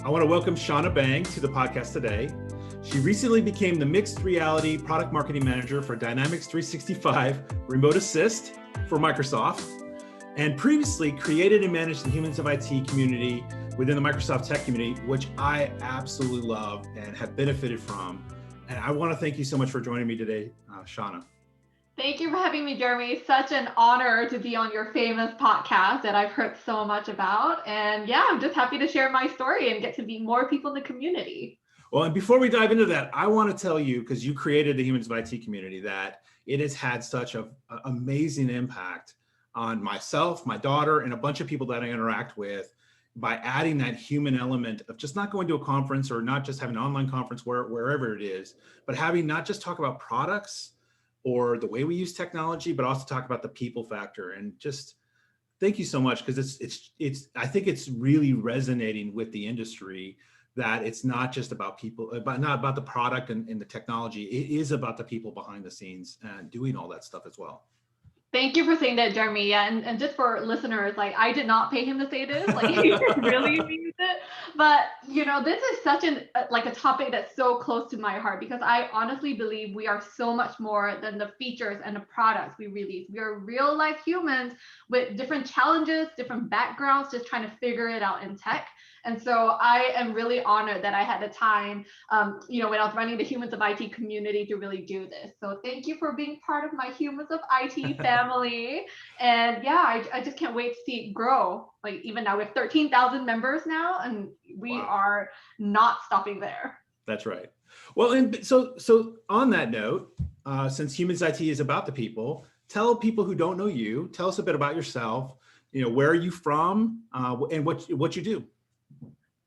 I want to welcome Shona Bang to the podcast today. She recently became the mixed reality product marketing manager for Dynamics 365 Remote Assist for Microsoft, and previously created and managed the Humans of IT community within the Microsoft tech community, which I absolutely love and have benefited from. And I want to thank you so much for joining me today, Shona. Thank you for having me, Jeremy. Such an honor to be on your famous podcast that I've heard so much about. And yeah, I'm just happy to share my story and get to meet more people in the community. Well, and before we dive into that, I want to tell you, because you created the Humans of IT community, that it has had such an amazing impact on myself, my daughter, and a bunch of people that I interact with by adding that human element of just not going to a conference or not just having an online conference wherever it is, but having not just talk about products or the way we use technology, but also talk about the people factor. And just thank you so much, because it's I think it's really resonating with the industry that it's not just about people, not about the product and the technology. It is about the people behind the scenes and doing all that stuff as well. Thank you for saying that, Jeremy. Yeah, and just for listeners, like I did not pay him to say this. Like he really means it. But this is such a topic that's so close to my heart, because I honestly believe we are so much more than the features and the products we release. We are real life humans with different challenges, different backgrounds, just trying to figure it out in tech. And so I am really honored that I had the time, when I was running the Humans of IT community, to really do this. So thank you for being part of my Humans of IT family. And yeah, I just can't wait to see it grow. Like even now we have 13,000 members now, and we are not stopping there. That's right. Well, and so on that note, since Humans IT is about the people, tell people who don't know you, tell us a bit about yourself. Where are you from, and what you do?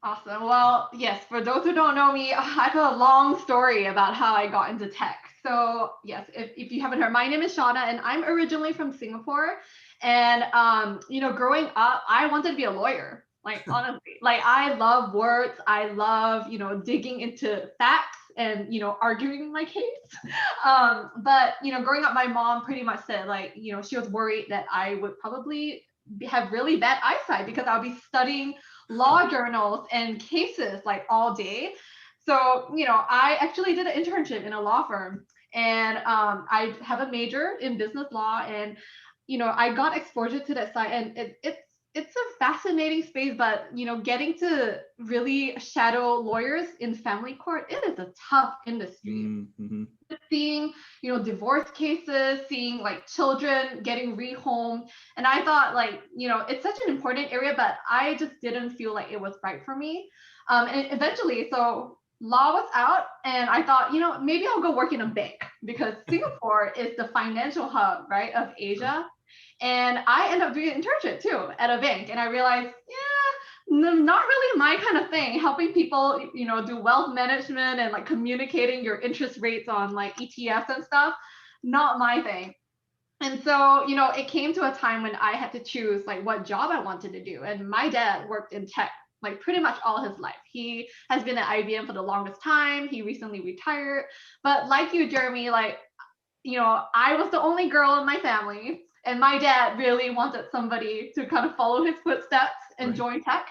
Awesome. Well, yes, for those who don't know me, I have a long story about how I got into tech. So yes, if you haven't heard, my name is Shona, and I'm originally from Singapore. And, growing up, I wanted to be a lawyer. Like, honestly, like I love words. I love, digging into facts and, arguing my case. But, growing up, my mom pretty much said, like, she was worried that I would probably have really bad eyesight because I'll be studying law journals and cases like all day. So, I actually did an internship in a law firm, and I have a major in business law, and, I got exposure to that side, and it's a fascinating space, but, getting to really shadow lawyers in family court, it is a tough industry. Mm-hmm. Seeing, divorce cases, seeing like children getting rehomed. And I thought like, it's such an important area, but I just didn't feel like it was right for me. And eventually, so law was out, and I thought, maybe I'll go work in a bank, because Singapore is the financial hub, right, of Asia. And I ended up doing an internship too at a bank. And I realized, not really my kind of thing, helping people, do wealth management and like communicating your interest rates on like ETFs and stuff, not my thing. And so, it came to a time when I had to choose like what job I wanted to do. And my dad worked in tech like pretty much all his life. He has been at IBM for the longest time. He recently retired. But like you, Jeremy, like, I was the only girl in my family. And my dad really wanted somebody to kind of follow his footsteps and join tech.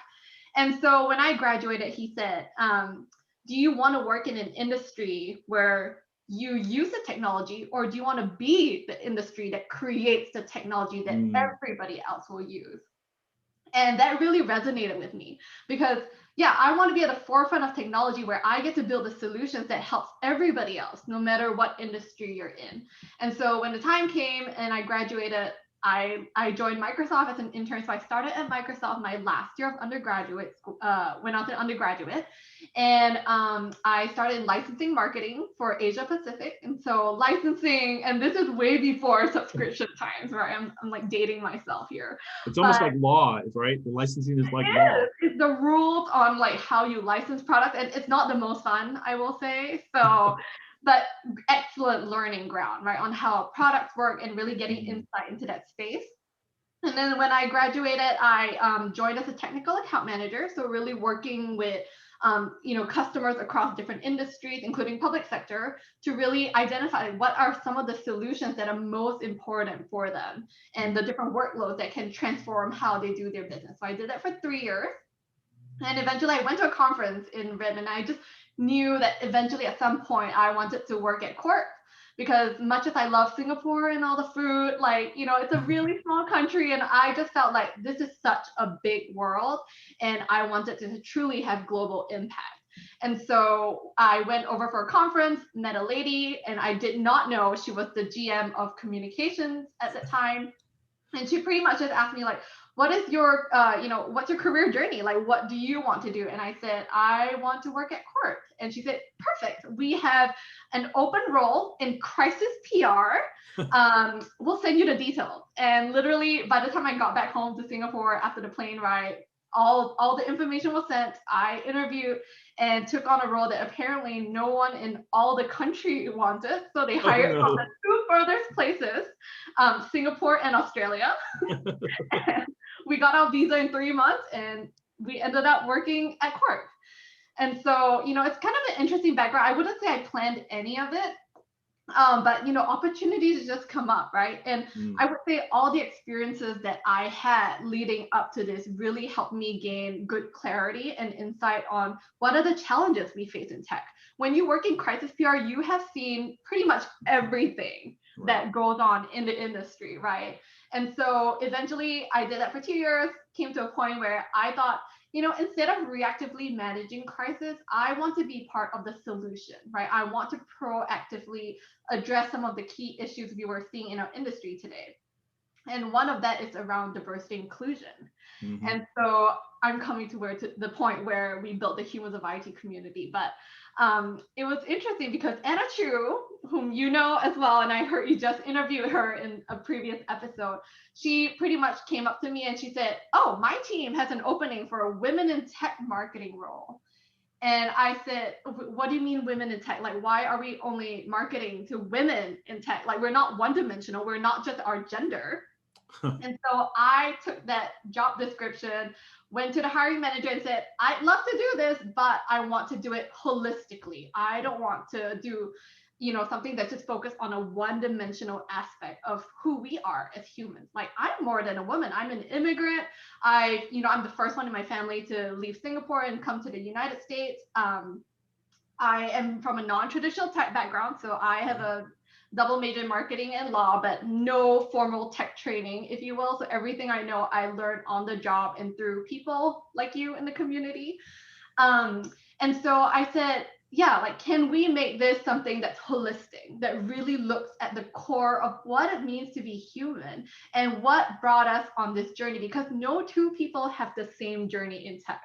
And so when I graduated, he said, do you want to work in an industry where you use the technology, or do you want to be the industry that creates the technology that everybody else will use? And that really resonated with me, because I want to be at the forefront of technology where I get to build the solutions that helps everybody else, no matter what industry you're in. And so when the time came and I graduated, I joined Microsoft as an intern. So I started at Microsoft my last year of undergraduate school, went out to undergraduate, and I started in licensing marketing for Asia Pacific. And so licensing, and this is way before subscription times, right? I'm like dating myself here. It's almost like law, right? The licensing is like law. It's the rules on like how you license products, and it's not the most fun, I will say. So but excellent learning ground, right, on how products work and really getting insight into that space. And then when I graduated, I joined as a technical account manager. So really working with, customers across different industries, including public sector, to really identify what are some of the solutions that are most important for them and the different workloads that can transform how they do their business. So I did that for 3 years. And eventually I went to a conference in Redmond. I just knew that eventually at some point I wanted to work at Cork because much as I love Singapore and all the food, like, it's a really small country and I just felt like this is such a big world and I wanted to truly have global impact. And so I went over for a conference, met a lady, and I did not know she was the GM of communications at the time. And she pretty much just asked me like, what is your what's your career journey, like what do you want to do? And I said, I want to work at Court. And she said, perfect, we have an open role in crisis PR. We'll send you the details. And literally by the time I got back home to Singapore after the plane ride, all the information was sent. I interviewed and took on a role that apparently no one in all the country wanted, so they Oh hired from the no. two furthest places, Singapore and Australia. We got our visa in 3 months and we ended up working at Cork. And so, it's kind of an interesting background. I wouldn't say I planned any of it, but opportunities just come up, right? And Mm. I would say all the experiences that I had leading up to this really helped me gain good clarity and insight on what are the challenges we face in tech. When you work in crisis PR, you have seen pretty much everything Right. that goes on in the industry, right? And so eventually I did that for 2 years, came to a point where I thought, instead of reactively managing crisis, I want to be part of the solution, right? I want to proactively address some of the key issues we were seeing in our industry today. And one of that is around diversity inclusion. Mm-hmm. And so I'm coming to the point where we built the Humans of IT community. But it was interesting because Anna Chu, whom you know as well, and I heard you just interviewed her in a previous episode, she pretty much came up to me and she said, oh, my team has an opening for a women in tech marketing role. And I said, what do you mean women in tech? Like, why are we only marketing to women in tech? Like, we're not one dimensional. We're not just our gender. And so I took that job description, went to the hiring manager and said, I'd love to do this, but I want to do it holistically. I don't want to do, something that's just focused on a one-dimensional aspect of who we are as humans. Like, I'm more than a woman. I'm an immigrant. I'm the first one in my family to leave Singapore and come to the United States. I am from a non-traditional tech background, so I have a double major in marketing and law, but no formal tech training, if you will. So everything I know, I learned on the job and through people like you in the community. And so I said, yeah, like, can we make this something that's holistic, that really looks at the core of what it means to be human and what brought us on this journey? Because no two people have the same journey in tech.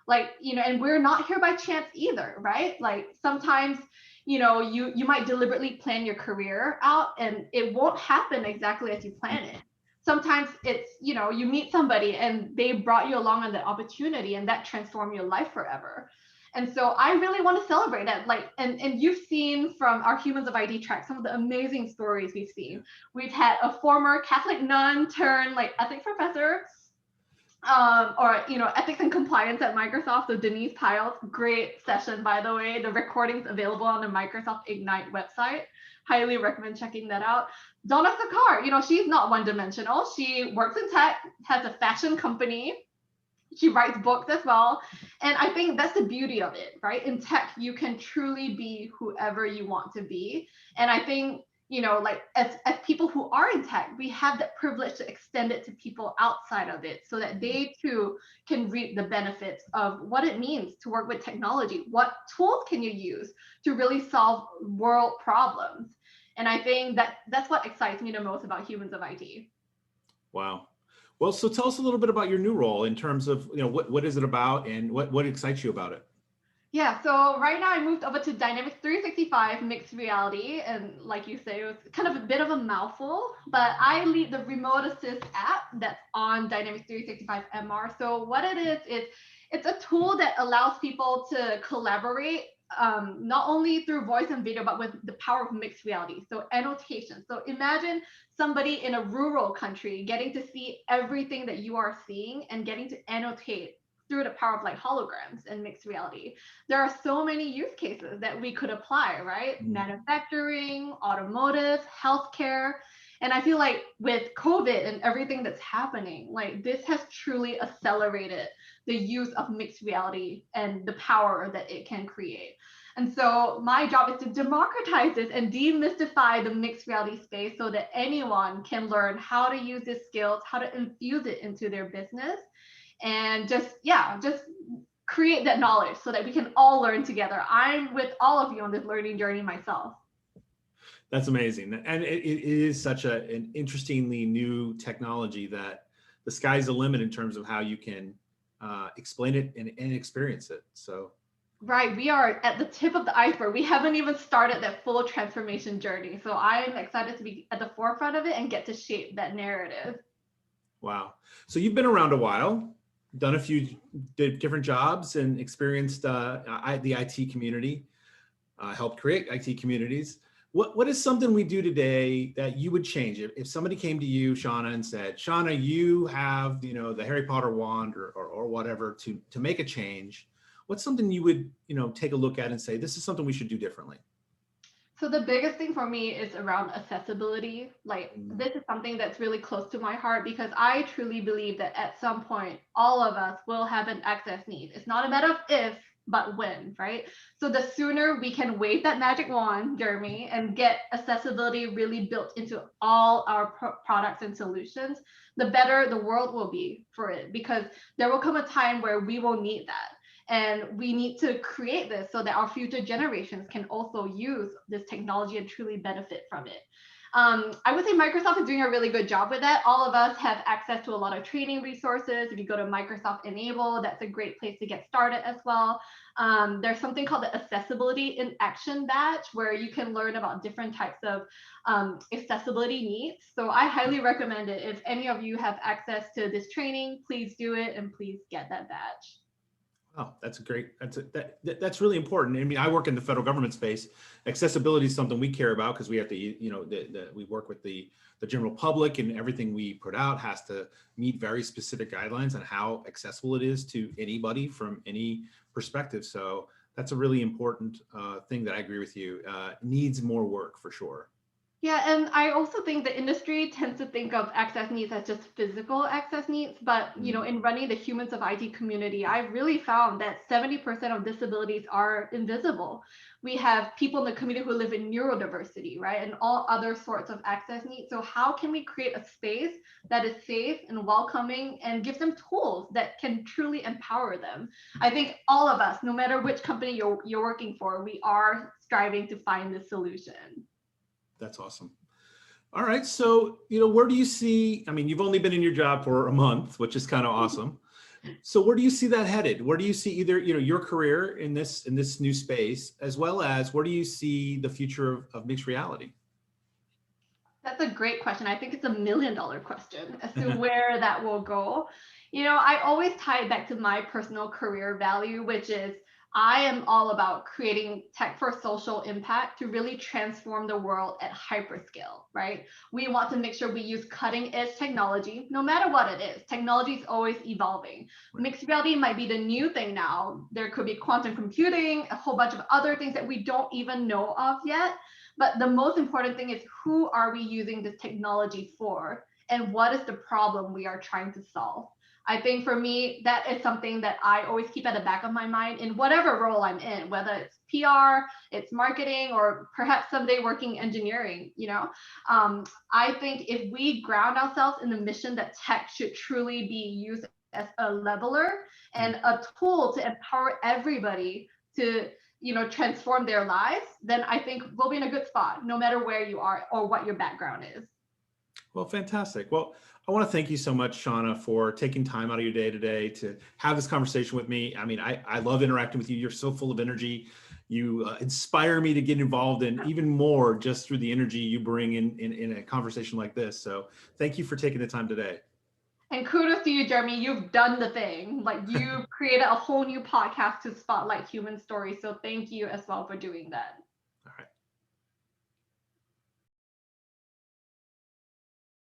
Like, and we're not here by chance either, right? Like, sometimes you might deliberately plan your career out and it won't happen exactly as you plan it. Sometimes it's, you meet somebody and they brought you along on the opportunity and that transformed your life forever. And so I really want to celebrate that. Like, and you've seen from our Humans of ID track some of the amazing stories we've seen. We've had a former Catholic nun turn like ethics professor, or ethics and compliance at Microsoft. So Denise Piles, great session, by the way. The recording's available on the Microsoft Ignite website. Highly recommend checking that out. Donna Sakar, she's not one-dimensional. She works in tech, has a fashion company. She writes books as well. And I think that's the beauty of it, right? In tech, you can truly be whoever you want to be. And I think, like as people who are in tech, we have that privilege to extend it to people outside of it so that they too can reap the benefits of what it means to work with technology. What tools can you use to really solve world problems? And I think that's what excites me the most about Humans of IT. Wow. Well, so tell us a little bit about your new role in terms of, what is it about and what excites you about it? Yeah, so right now I moved over to Dynamics 365 mixed reality. And like you say, it was kind of a bit of a mouthful, but I lead the remote assist app that's on Dynamics 365 MR. So what it is, it's a tool that allows people to collaborate not only through voice and video, but with the power of mixed reality. So annotation. So imagine somebody in a rural country getting to see everything that you are seeing and getting to annotate through the power of like holograms and mixed reality. There are so many use cases that we could apply, right? Manufacturing, automotive, healthcare. And I feel like with COVID and everything that's happening, like this has truly accelerated the use of mixed reality and the power that it can create. And so my job is to democratize this and demystify the mixed reality space so that anyone can learn how to use these skills, how to infuse it into their business, and just create that knowledge so that we can all learn together. I'm with all of you on this learning journey myself. That's amazing. And it is such an interestingly new technology that the sky's the limit in terms of how you can explain it and experience it. So. Right, we are at the tip of the iceberg. We haven't even started that full transformation journey. So I'm excited to be at the forefront of it and get to shape that narrative. Wow. So you've been around a while, done a few different jobs and experienced the IT community, helped create IT communities. What is something we do today that you would change? If somebody came to you, Shona, and said, Shona, you have, the Harry Potter wand or whatever to make a change, what's something you would, take a look at and say, this is something we should do differently? So the biggest thing for me is around accessibility. Like this is something that's really close to my heart because I truly believe that at some point, all of us will have an access need. It's not a matter of if, but when, right? So the sooner we can wave that magic wand, Jeremy, and get accessibility really built into all our products and solutions, the better the world will be for it, because there will come a time where we will need that. And we need to create this so that our future generations can also use this technology and truly benefit from it. I would say Microsoft is doing a really good job with that. All of us have access to a lot of training resources. If you go to Microsoft Enable, that's a great place to get started as well. There's something called the Accessibility in Action Badge, where you can learn about different types of accessibility needs. So I highly recommend it. If any of you have access to this training, please do it and please get that badge. Oh, that's great. That's really important. I mean, I work in the federal government space. Accessibility is something we care about because we have to, we work with the general public, and everything we put out has to meet very specific guidelines on how accessible it is to anybody from any perspective. So that's a really important thing that I agree with you. Needs more work for sure. Yeah, and I also think the industry tends to think of access needs as just physical access needs, but in running the Humans of IT community, I really found that 70% of disabilities are invisible. We have people in the community who live in neurodiversity, right, and all other sorts of access needs. So how can we create a space that is safe and welcoming and give them tools that can truly empower them? I think all of us, no matter which company you're working for, we are striving to find this solution. That's awesome. All right. So, where do you see, I mean, you've only been in your job for a month, which is kind of awesome. So where do you see that headed? Where do you see either, your career in this new space, as well as where do you see the future of mixed reality? That's a great question. I think it's $1 million question as to where that will go. I always tie it back to my personal career value, which is I am all about creating tech for social impact to really transform the world at hyperscale, right? We want to make sure we use cutting edge technology, no matter what it is. Technology is always evolving. Right. Mixed reality might be the new thing now. There could be quantum computing, a whole bunch of other things that we don't even know of yet. But the most important thing is, who are we using this technology for? And what is the problem we are trying to solve? I think for me, that is something that I always keep at the back of my mind in whatever role I'm in, whether it's PR, it's marketing, or perhaps someday working engineering. I think if we ground ourselves in the mission that tech should truly be used as a leveler and a tool to empower everybody to transform their lives, then I think we'll be in a good spot, no matter where you are or what your background is. Well, fantastic. Well, I want to thank you so much, Shona, for taking time out of your day today to have this conversation with me. I mean, I love interacting with you. You're so full of energy. You inspire me to get involved in even more just through the energy you bring in a conversation like this. So thank you for taking the time today. And kudos to you, Jeremy. You've done the thing. Like, you created a whole new podcast to spotlight human stories. So thank you as well for doing that.